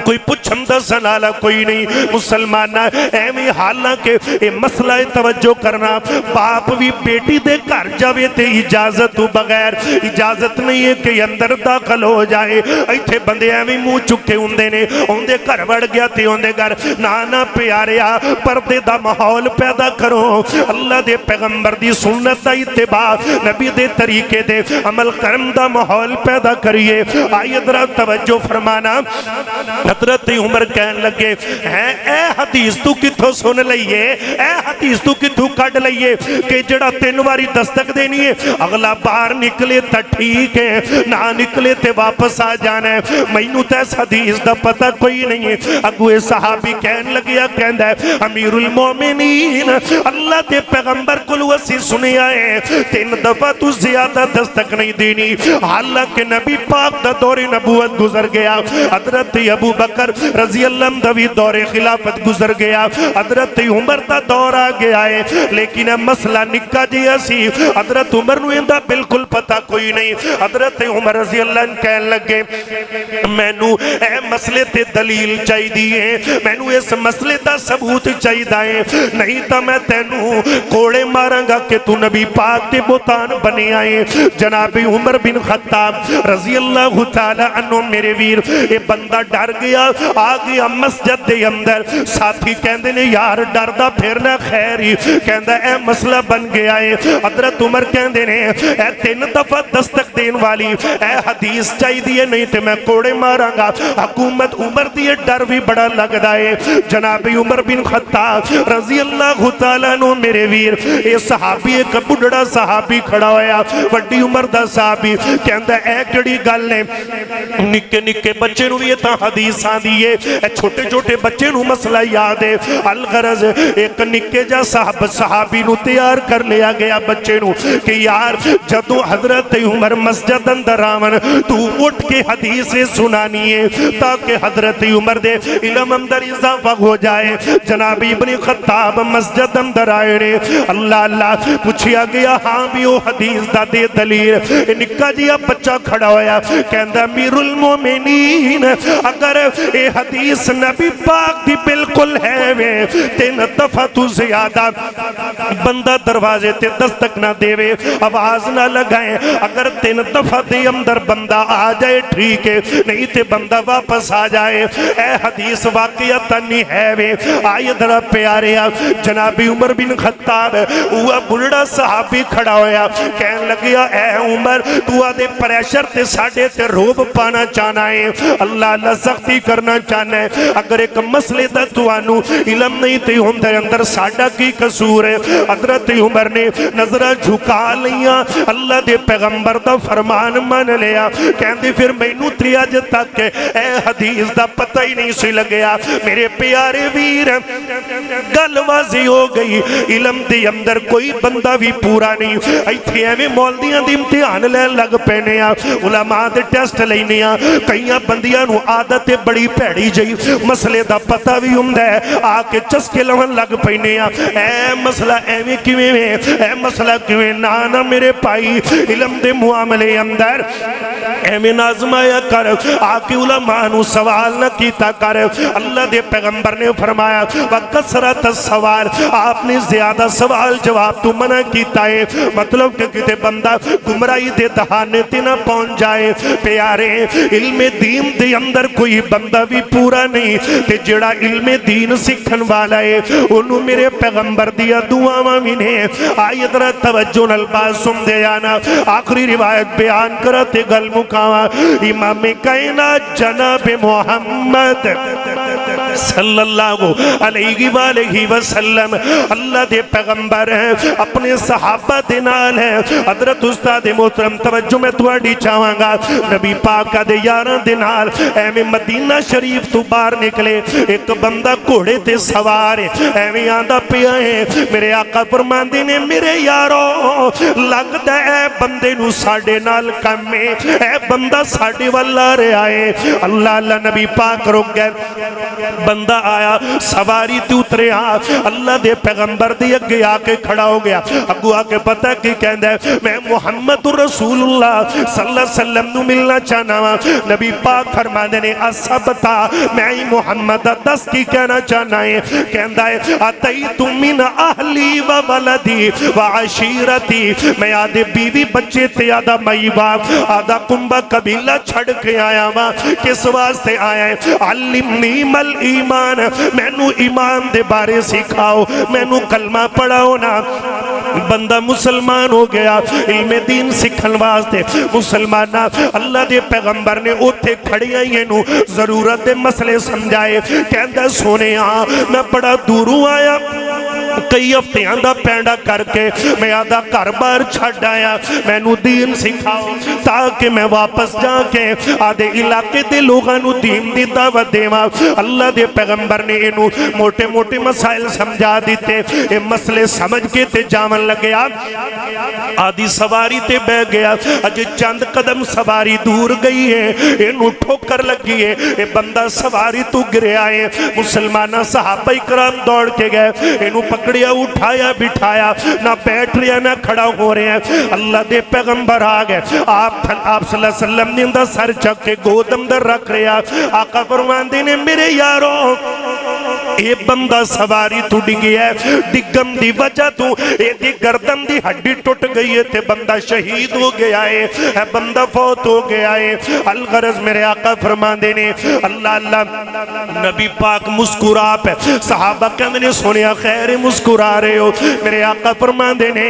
کوئی پچھم دا سنالا کوئی نہیں مسلمانہ ایمی حالانکہ اے مسئلہ توجہ کرنا باپ بھی بیٹی دے گھر جاوے تے اجازت بغیر اجازت نہیں ہے کہ اندر داخل ہو جائے ایتھے بندے ایمی منہ چکے ہوندے نے ہوندے گھر وڑ گیا تے ہوندے گھر نانا پیاریا پردے دا ماحول پیدا کرو اللہ دے پیغمبر دی سنت دا اتباع نبی دے طریقے دے عمل کرم دا ماحول پیدا کریے آئیے ذرا توجہ فرمانا حضرت عمر کہن لگے اے حدیث تو کتھو سن لئیے اے حدیث تو کتھو کٹ لئیے کہ جڑا 3 واری دستک دینی ہے اگلا باہر نکلے تا ٹھیک ہے نہ نکلے تے واپس آ جانا ہے مینوں تے اس حدیث دا پتہ کوئی نہیں ہے اگوے صحابی کہن لگیا کہندہ ہے امیر المومنین اللہ دے پیغمبر کل وسی سنے آئے 3 دفعہ تو زیادہ دستک نہیں دینی حالانکہ نبی پاک دا دور نبوت گزر گیا حضرت ابو بکر رضی اللہ عنہ دور خلافت گزر گیا حضرت عمر دا دور آ گیا ہے لیکن مسئلہ نکا جیا سی حضرت عمر نو اندہ بالکل پتہ کوئی نہیں حضرت عمر رضی اللہ عنہ کہن لگے میں نو اے مسئلے تے دلیل چاہی دیئے میں نو اس مسئلے دا ثبوت چاہی دائیں نہیں تا میں تینو کوڑے ماروں گا کہ تو نبی پاک تے بوتان بنے آئے جناب عمر بن خطاب رضی اللہ تعالی عنہ میرے ویر اے بندہ ڈر گیا آ گیا مسجد دے اندر ساتھی کہندے نے کہندے یار ڈردا پھرنا خیر ہی کہندا اے مسئلہ بن گیا ہے حضرت عمر کہندے نے اے 3 دفعہ دستک دین والی اے حدیث چاہی دیئے نہیں تے میں کوڑے ماراں گا حکومت عمر دیئے ڈر بھی بڑا لگ دائے جناب عمر بن خطاب رضی اللہ تعالیٰ عنہ میرے ویر اے صحابی ایک بڑھڑا صحابی کھڑا ہویا وڈی عمر دا صحابی کہندا اے کڑی گل نے نکے نکے بچے نو یہ تا حدیث آن دیئے اے چھوٹے چھوٹے بچے نو مسئلہ یاد ہے الغرض ایک نکے جا صحابی نو تیار کر لیا گیا بچے نو کہ یار جدو حضرت عمر مسجد اندر آمن تو اٹھ کے حدیث سنانی ہے تاکہ حضرت عمر دے علم اندر اضافہ ہو جائے جناب ابن خطاب مسجد اندر آئے نے اللہ اللہ پوچھیا گیا ہاں بھی وہ حدیث دا دے دلیل نکا جیا بچہ کھڑا ہویا کہندہ امیر المومنین اگر اے حدیث نبی پاک دی بالکل ہے وے 3 دفعہ تو زیادہ بندہ دروازے تے دستک نہ دے وے آواز نہ لگائیں اگر 3 دفعہ دے اندر بندہ آ جائے ٹھیک ہے نہیں تے بندہ واپس آ جائے اے حدیث واقعیت نہیں ہے وے آئے درہ پیارے جناب عمر بن خطاب ہوا بلڑا صحابی کھڑا ہویا کہن لگیا اے عمر تو آدھے پریشر تے ساڑھے تے روب پانا چاہنا ہے اللہ اللہ سختی کرنا چاہنا ہے اگر ایک مسئلے دا تو آنو علم نہیں تے ہندر اندر ساڑھا کی قصور ہے حضرت عمر نے نظرہ جھکا لیا اللہ دے پیغمبر دا فرمان مان لیا کہن دے پھر میں نو تریاج تک اے حدیث دا پتہ ہی نہیں سی لگیا میرے پیارے ویر گل واضح ہو گئی علم دے اندر کوئی بندہ بھی پورا نہیں ایتھے ایویں مولدیاں دی امتحان لے لگ پینے علماء دے ٹیسٹ لینے کئیاں بندیاں نو عادت بڑی پیڑی جئی مسئلے دا پتہ بھی ہوندہ ہے آ کے چسکے لون لگ پینے اے مسئلہ ایویں کیویں اے مسئلہ کیویں نانا میرے پائی علم دے معاملے اندر ایویں نازمایا کر آ کے علماء نو سوال نہ کیتا کر اللہ دے پیغمبر نے فرمایا وَقَسْرَتَ السَّوَالِ آپ نے زیادہ سوال جواب تو منع کیتا ہے مطلب کہ کتے بندہ گمرائی دے دہانے تے نہ پہنچ جائے پیارے علم دین دے اندر کوئی بندہ بھی پورا نہیں تے جڑا علم دین سکھن والا ہے انہوں میرے پیغمبر دیا دعا مامینے آیت رہ توجہ نلباز سن دے آنا آخری روایت بیان کرتے گل مکاوا امام کائنات جناب محمد صلی اللہ علیہ وآلہ وسلم اللہ دے پیغمبر ہیں اپنے صحابہ دے نال ہیں حضرت استاد محترم توجہ میں تواڈی چاہاں گا نبی پاک دے یاراں دے نال ایویں مدینہ شریف تو باہر نکلے ایک بندہ گھوڑے تے سوار ایویں آندا پیا ہے میرے آقا فرماندے نے میرے یارو لگدا اے بندے نو ساڈے نال کم ہے اے بندہ ساڈے والا رہا ہے اللہ اللہ نبی پاک رک گئے بندہ آیا سواری تے اتریا اللہ دے پیغمبر دے اگے آ کے کھڑا ہو گیا اگو آ کے پتہ کی کہندا ہے میں محمد رسول اللہ صلی اللہ علیہ وسلم نو ملنا چاہنا وا نبی پاک فرماندے نے اسبتا میں محمد دس کی کہنا چاہنا ہے کہندا ہے اتیت من اہلی و ولدی و عشیرتی میں آدھے بیوی بچے تے آدھا مائی باپ آدھا کنبہ قبیلہ چھڑ کے آیا وا کس واسطے آیا ہے علمنی مل ایمان میں نو ایمان دے بارے سکھاؤ میں نو کلمہ پڑھاؤ نا بندہ مسلمان ہو گیا علم دین سکھن واسطے مسلمانہ اللہ دے پیغمبر نے اوتھے کھڑی آئیے نو ضرورت دے مسئلے سمجھائے کہندہ سونے ہاں میں بڑا دوروں آیا کئی ہفتے آندہ پینڈا کر کے میں آدھا گھر بار چھڑ آیا میں نو دین سکھاؤ تاکہ میں واپس جا کے آدھے علاقے دے لوگاں نو دین دی دعوت دیواں اللہ دے پیغمبر نے انہوں موٹے موٹے مسائل سمجھا دیتے اے مسئلے سمجھ کے تے جامن لگیا آدھی سواری تے بہ گیا اجے چند قدم سواری دور گئی ہے انہوں ٹھوکر لگی ہے اے بندہ سواری تو گرے آئے مسلمانہ صحابہ اکرام دوڑ کے گئے انہوں پکڑیا اٹھایا بٹھایا نہ بیٹھ رہا نہ کھڑا ہو رہے ہیں اللہ دے پیغمبر آ گئے آپ صلی اللہ علیہ وسلم نے اندہ سر چک کے گودم در رکھ رہا آقا فرمان دینے میرے یاروں یہ بندہ سواری تو ڈگیا ہے، ڈگم دی وجہ تو یہ دی گردن دی ہڈی ٹوٹ گئی ہے تے بندہ شہید ہو گیا ہے، بندہ فوت ہو گیا ہے۔ الغرض میرے آقا فرما دینے اللہ اللہ، نبی پاک مسکرا پہ، صحابہ کہنے نے سنیا خیر مسکرا رہے ہو، میرے آقا فرما دینے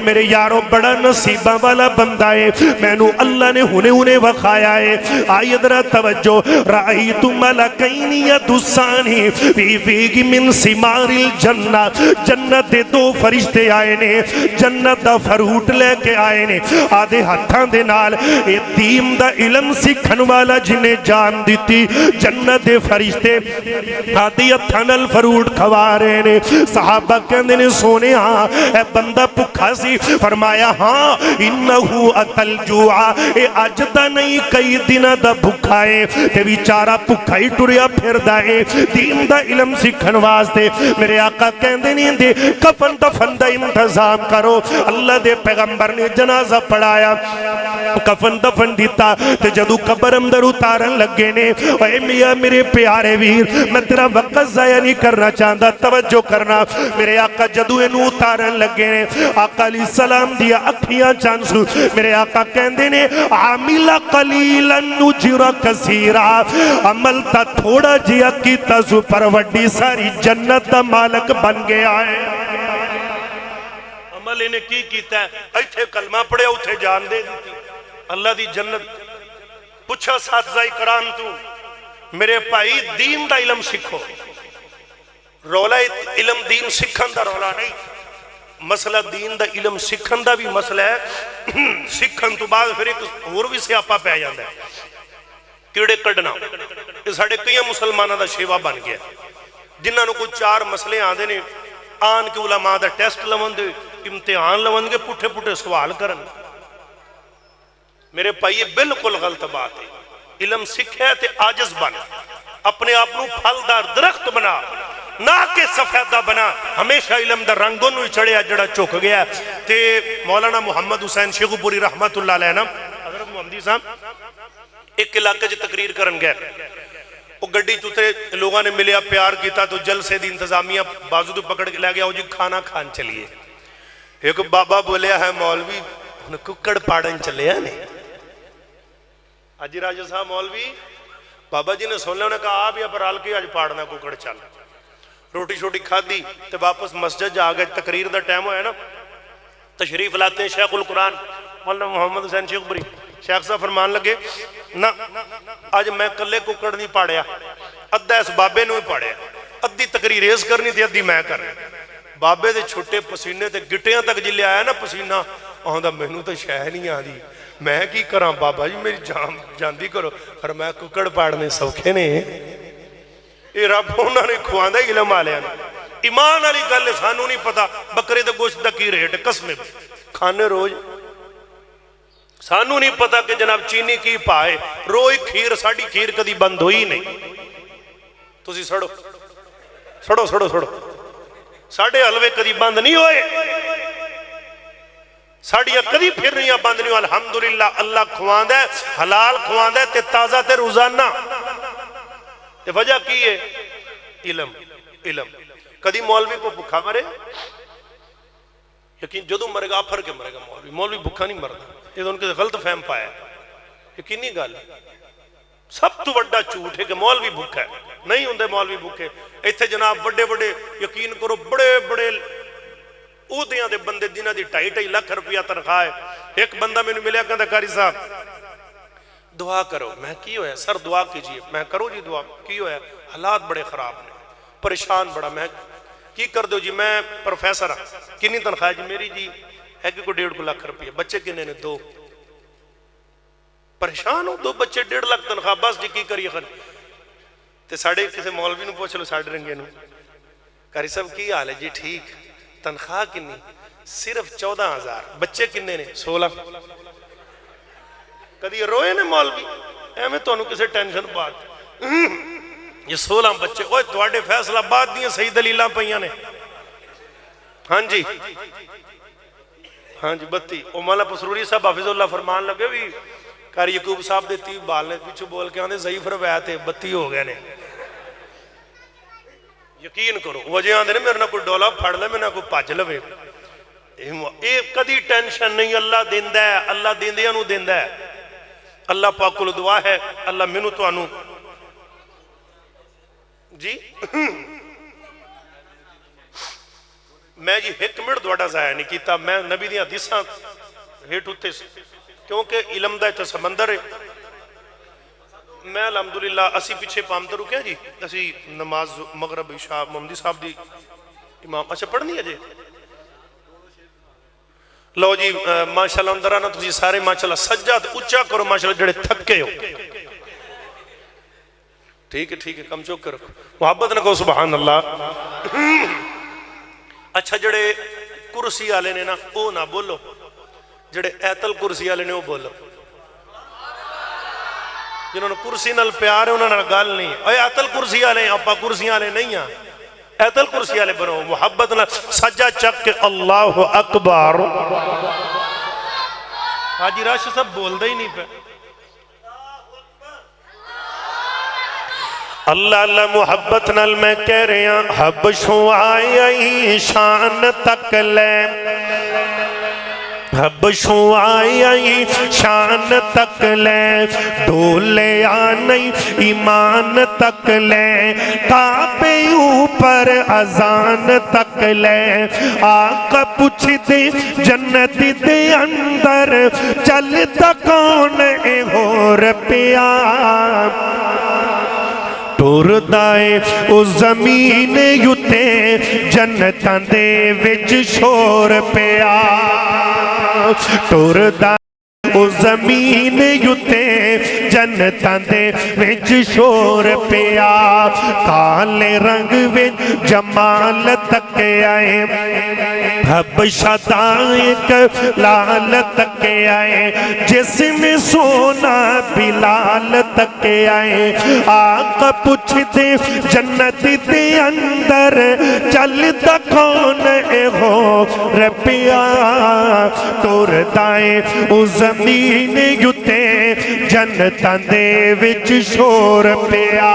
میرے یارو بڑا نصیبہ والا بندہ ہے، میں نو اللہ نے انہیں وقایا ہے۔ آئی ادرا توجہ، رأیت ملکین یدسانی فی فیہ من ثمار الجنہ، جنت دے دو فرشتے آئے نے، جنت دا فروٹ لے کے آئے نے، آدھے ہتھاں دے نال اے دین دا علم سکھن والا جنہیں جان دیتی، جنت دے فرشتے آدھی ہتھاں نال فروٹ کھوا رہے نے۔ صحابہ کہندے نے سونے ہاں اے بندہ بھکھا سی، فرمایا ہاں انہو اتل جوعا، اے اج دا نہیں کئی دن دا بھکھا ہے تے بیچارہ بھکھا ہی ٹریا پھر دائے دین دا علم سکھن واسطے۔ میرے آقا کہندے نہیں دے کفن دفن دا انتظام کرو، اللہ دے پیغمبر نے جنازہ پڑھایا، کفن دفن دیتا تے جدو قبر اندر اتارن لگے نے، اے میاں میرے پیارے ویر میں تیرا وقت ضائع نہیں کرنا چاہتا، توجہ کرنا، میرے آقا جدو انہوں اتارن لگے نے، آقا علیہ السلام دیا اکھیاں چانسو، میرے آقا کہندے نے عاملہ قلیلا نجر کثیرہ، عمل تا تھوڑا جیا کیتا سو پر وڈی ساری جنت دا مالک بن گیا ہے۔ عمل انہیں کی کیتا ہے، ایتھے کلمہ پڑے اتھے جان دے دیتی اللہ دی جنت۔ پوچھا ساتھزائی کرام تو میرے پائی دین دا علم سکھو، رولا علم دین سکھن دا رولا نہیں، مسئلہ دین دا علم سکھن دا بھی مسئلہ ہے، سکھن تو بعد پھر ایک اور بھی سیاپا پہ جاندہ ہے کیڑے کڑنا، یہ ساڑھے کئی مسلمانہ دا شیوہ بن گیا، جنہاں نے کوئی چار مسئلے آندے نے، آن کے علماء دا ٹیسٹ لون دے، امتحان لون گے، پٹھے پٹھے سوال کرن۔ میرے پائی یہ بالکل غلط بات ہے، علم سکھے تے آجز بن، اپنے آپنوں پھلدار درخت بنا، نہ کہ سفیدہ بنا، ہمیشہ علم دا رنگوں نوی چڑھے جڑا چوک گیا۔ تے مولانا محمد حسین شیخو پوری رحمت اللہ علیہ نا، حضرت محمدی صاحب ایک علاقے جو تقریر کرن گئے، وہ گڑی چوترے لوگاں نے ملیا پیار کیتا تو جلسے دی انتظامیہ بازو تو پکڑ کے لے گیا، وہ جی کھانا کھان چلیے۔ ایک بابا بولیا ہے مولوی ککڑ پاڑن چلے ہیں نہیں، آجی راجہ صاحب مولوی بابا جی نے سن لیا، انہوں نے کہا آپ یا پر آل کے آج پاڑنا ککڑ چل، روٹی شوٹی کھا دی تو واپس مسجد جا گئے، تقریر دا ٹائم ہویا نا، تشریف لاتے ہیں شیخ القرآن مولانا محمد حسین شیخ بری، شیخ صاحب فرمان لگے نا آج میں کلے ککڑ نہیں پاڑیا، ادھا اس بابے نے ہی پاڑیا، ادھی تقریر ایس کرنی تھی ادھی میں کرنی، بابے دے چھوٹے پسینے تے گٹیاں تک جلے آیا نا پسینہ، آہاں دا مہنو تو شہ نہیں آدھی، میں کی کراں بابا جی میری جاندی کرو، فرمایا ککڑ پاڑنے سوکھے نے، اے رب ہونا نے کھواندہ علم آلے آنے، ایمان علی گل سانو نہیں پتا بکرے دے گوشت دا کی ریٹ قسمیں کھانے روز، سانو نہیں پتا کہ جناب چینی کی پائے روئی کھیر ساڑی کھیر کدی بند ہوئی نہیں، تو سی سڑو سڑو سڑو سڑو ساڑے حلوے کدی بند نہیں ہوئے، ساڑیاں کدی پھر نہیں بند نہیں ہوئے، الحمدللہ اللہ کھواندہ ہے، حلال کھواندہ ہے تے تازہ تے روزانہ، تے وجہ کی ہے علم علم۔ کدی مولوی کو بھکھا مرے، یقین جدو مرے گا پھر کے مرے گا مولوی، مولوی بھکھا نہیں مردا، یہ تو ان کے غلط فہم پایا، یقینی گل سب تو بڑا جھوٹ ہے کہ مولوی بھکھا ہے، نہیں ہوندے مولوی بھکھے، ایتھے جناب بڑے بڑے یقین کرو بڑے بڑے عہدیاں دے بندے جنہاں دی 2.5 لاکھ روپیہ تنخواہ ہے، ایک بندہ میں نے ملیا کہتا قاری صاحب دعا کرو، میں کی ہویا سر دعا کیجئے، میں کرو جی دعا، کی ہویا حالات بڑے خراب نے، پریشان بڑا، میں کی کر دو جی میں پروفیسر ہاں، کنی تنخواہ جی میری جی ہے کہ کوئی 1.5 لاکھ روپیہ، بچے کنے نے 2، پریشان ہو 2 بچے 1.5 لاکھ تنخواہ بس جی کی کریے خن، تے ساڑھے کسے مولوی نو پوچھ لو ساڑھے رنگے نو، قاری صاحب کی حال ہے جی ٹھیک، تنخواہ کنی صرف 14,000، بچے کنے نے 16، کدی روئے نے مولوی ایمیں تو انہوں کسے ٹینشن بات، یہ 16 بچے، اوہ تواڈے فیصلہ بات دیئے صحیح دلیلہ پہیاں نے، ہاں جی ہاں جی بتی، او مولا پسروری صاحب حافظ اللہ فرمان لگے بھی قاری یعقوب صاحب دے 30 بال نے پیچھو بول کے آنے ضعیف روایت ہے 32 ہو گئے نے، یقین کرو وجہ آندے نے میرے نہ کوئی ڈولا پھڑ لے میں نہ کوئی پاج لوے ایک کدی ٹینشن نہیں اللہ دیندہ ہے اللہ دیندیاں نو دیندہ ہے اللہ پاک کو دعا ہے اللہ منو تو آنو جی میں جی ایک منٹ دوڑا ضائع نہیں کیتا میں نبی دیاں حدیثاں ہیٹ ہوتے کیونکہ علم دا تے سمندر ہے میں الحمدللہ اسی پیچھے پامتا رکھے جی اسی نماز مغرب عشاء محمدی صاحب دی امام اچھا پڑھنی ہے جی لو جی ماشاءاللہ اندر آنا تسی سارے ماشاءاللہ سجاد اچھا کرو ماشاءاللہ جڑے تھکے ہو ٹھیک ہے کم چوک کرو محبت نہ کہو سبحان اللہ اچھا جڑے کرسی آلے نے نا او نہ بولو جڑے ایتل کرسی آلے نے او بولو جنہوں نے کرسی نال پیار ہے انہوں نے گال نہیں اے ایتل کرسی آلے اپا کرسی آلے نہیں ہیں ایتل کرسی آلے بنو محبت نال سجا چک کے اللہ اکبر حاجی راش سب بول دے ہی نہیں پہ اللہ اللہ محبت نال میں کہہ رہے ہیں حبشوں آئی شان تک لے حبشوں آئی شان تک لے ڈولے آنی ایمان تک لے کعبے اوپر اذان تک لے آقا پوچھ دے جنت دے اندر چلتا کون اے ہور پیا ٹور دائے او زمین یوتے جنتاں دے وچ شور پیا ٹور دائے او زمین یوتے جنتاں دے وچ شور پیا کالے رنگ وچ جمال تک آئے حبشہ دائک لال تک آئے جسم سونا بلال تک آئے آقا پوچھ دے جنت دے اندر چلتا کون اے ہو ربیا تور دائے او زمین یوتے جنتاں دے وچ شور پیا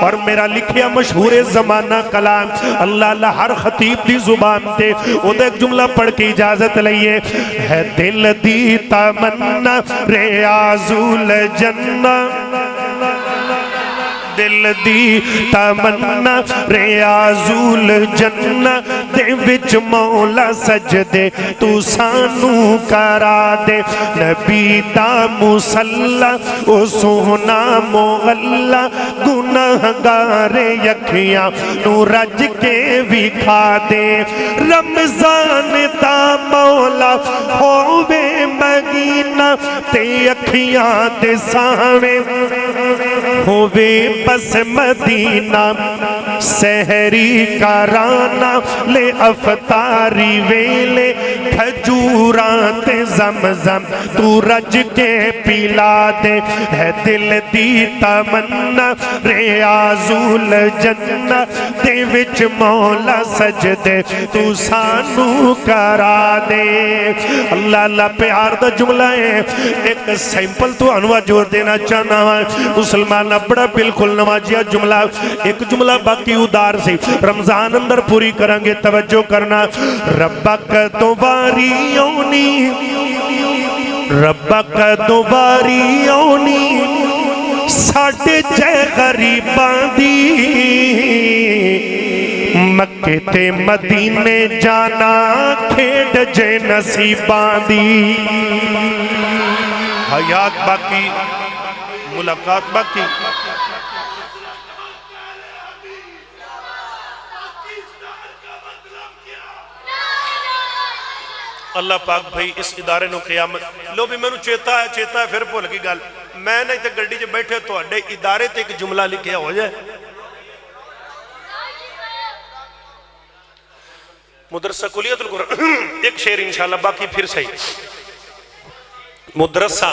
اور میرا لکھیا مشہور زمانہ کلام اللہ اللہ ہر خطیب دی زبان تے وہ ایک جملہ پڑھ کے اجازت لئیے ہے دل دی تمنا ریاض الجنہ دل دی تمنا ریاض الجنہ دے وچ مولا سجدے تو سانو کرا دے نبی دا مصلی او سونا مولا گناہگار یکھیاں نو رج کے بھی کھا دے رمضان دا مولا ہووے مدینہ تے اکھیاں تے ساویں ہووے بس مدینہ سحری کرانا لے افطاری ویلے کھجورات زمزم تو رج کے پلا دے ہے دل دی تمنا ریاض الجنہ دے وچ مولا سجدے تو سانو کرا دے اللہ اللہ پیار دا جملہ ہے ایک سیمپل تو انواع جوڑ دینا چاہنا ہے مسلمان بڑا بالکل نمازیہ جملہ ایک جملہ باقی ادار سے رمضان اندر پوری کرنگے توجہ کرنا ربک دوباری آنی ربک دوباری آنی ساڑھے جے غریبان دی مکے تے مدینے جانا کھیڑ جے نصیبان دی حیات باقی ملاقات باقی اللہ پاک بھائی اس ادارے نو قیامت لو بھی میں نو چیتا ہے پھر بھول کی گل میں نے تے گڈی جو بیٹھے تو اڈے ادارے تے ایک جملہ لکھیا ہو جائے مدرسہ کلیت القرآن ایک شعر انشاءاللہ باقی پھر صحیح مدرسہ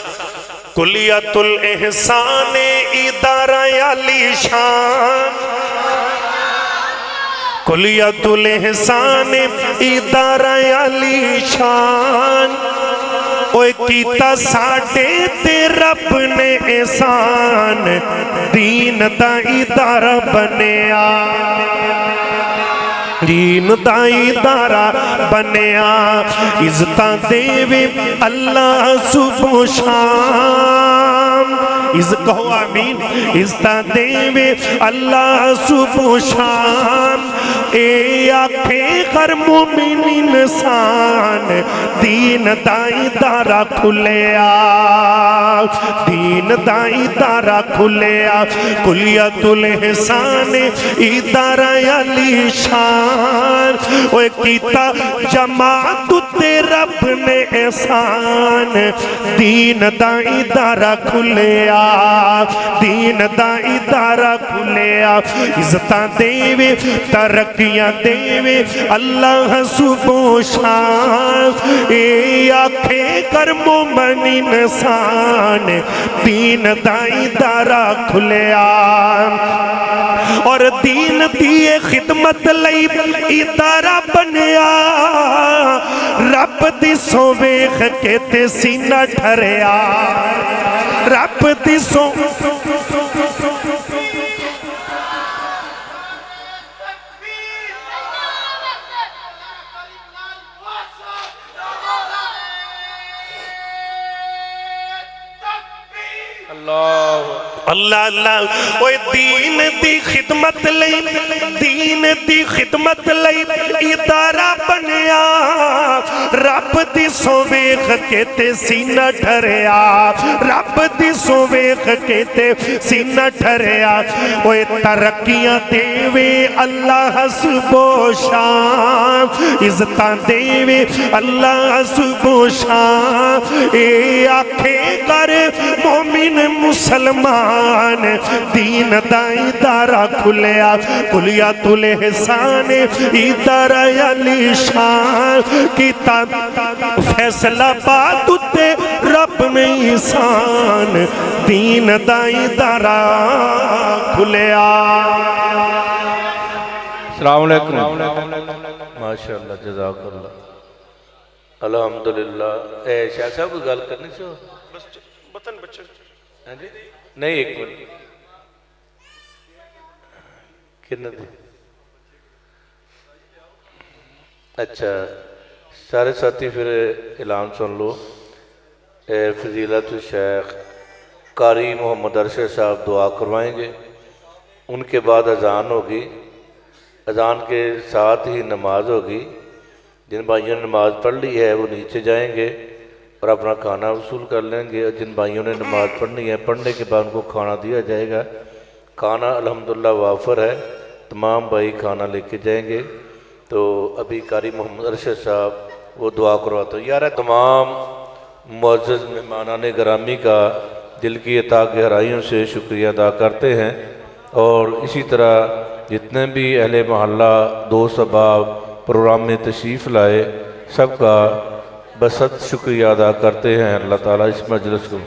کلیت الاحسان ادارہ علی شان کلیت الاحسان ادارہ علی شان اوے کیتا ساڈے تے رب نے احسان دین دا ادارہ بنیا دین دا ادارہ بنیا عزتاں دیوے اللہ صبح و شام کہو آمین عزتاں دیوے اللہ صبح و شام اے آکھے ہر مومن انسان دین دا ادارہ کھلیا دین دا ادارہ کھلیا کلیت الحسان ادارہ علی شان اوے کیتا جماعت تے رب نے احسان دین دا ادارہ کھلیا دین دا ادارہ کھلیا عزتاں دیوے ترقیاں دیوے اللہ صبح و شام اے آکھے کر مومن انسان دین دا ادارہ کھلیا اور دین دیئے خدمت لئی ادارہ بنیا رب دی سویخ کے تے سینہ ٹھریا رب دی سو اللہ اللہ اوے دین دی خدمت لئی دین دی خدمت لئی ادارہ بنیا رب دی سویخ کے تے سینہ ٹھریا رب دی سویخ کے تے سینہ ٹھریا اوے ترقیاں دیوے اللہ صبح و شام عزتاں دیوے اللہ صبح و شام اے آکھے کر مومن مسلمان دین دا ادارہ کھلیا کلیت الحسان ادارہ علی شان کیتا فیصلہ بات تے رب میں احسان دین دا ادارہ کھلیا السلام علیکم ماشاءاللہ جزاک اللہ الحمدللہ اے شاہ صاحب کو گل کرنی چاہو بطن بچے نہیں ایک منٹ کتنا دی اچھا سارے ساتھی پھر اعلان سن لو اے فضیلت الشیخ قاری محمد ارشد صاحب دعا کروائیں گے ان کے بعد اذان ہوگی اذان کے ساتھ ہی نماز ہوگی جن بھائیوں نے نماز پڑھ لی ہے وہ نیچے جائیں گے اور اپنا کھانا وصول کر لیں گے اور جن بھائیوں نے نماز پڑھنی ہے پڑھنے کے بعد ان کو کھانا دیا جائے گا کھانا الحمدللہ وافر ہے تمام بھائی کھانا لے کے جائیں گے تو ابھی قاری محمد ارشد صاحب وہ دعا کرواتا ہوں یار تمام معزز مہمانان گرامی کا دل کی عطا گہرائیوں سے شکریہ ادا کرتے ہیں اور اسی طرح جتنے بھی اہل محلہ دوست احباب پروگرام میں تشریف لائے سب کا بسط شکریہ ادا کرتے ہیں اللہ تعالیٰ اس مجلس کو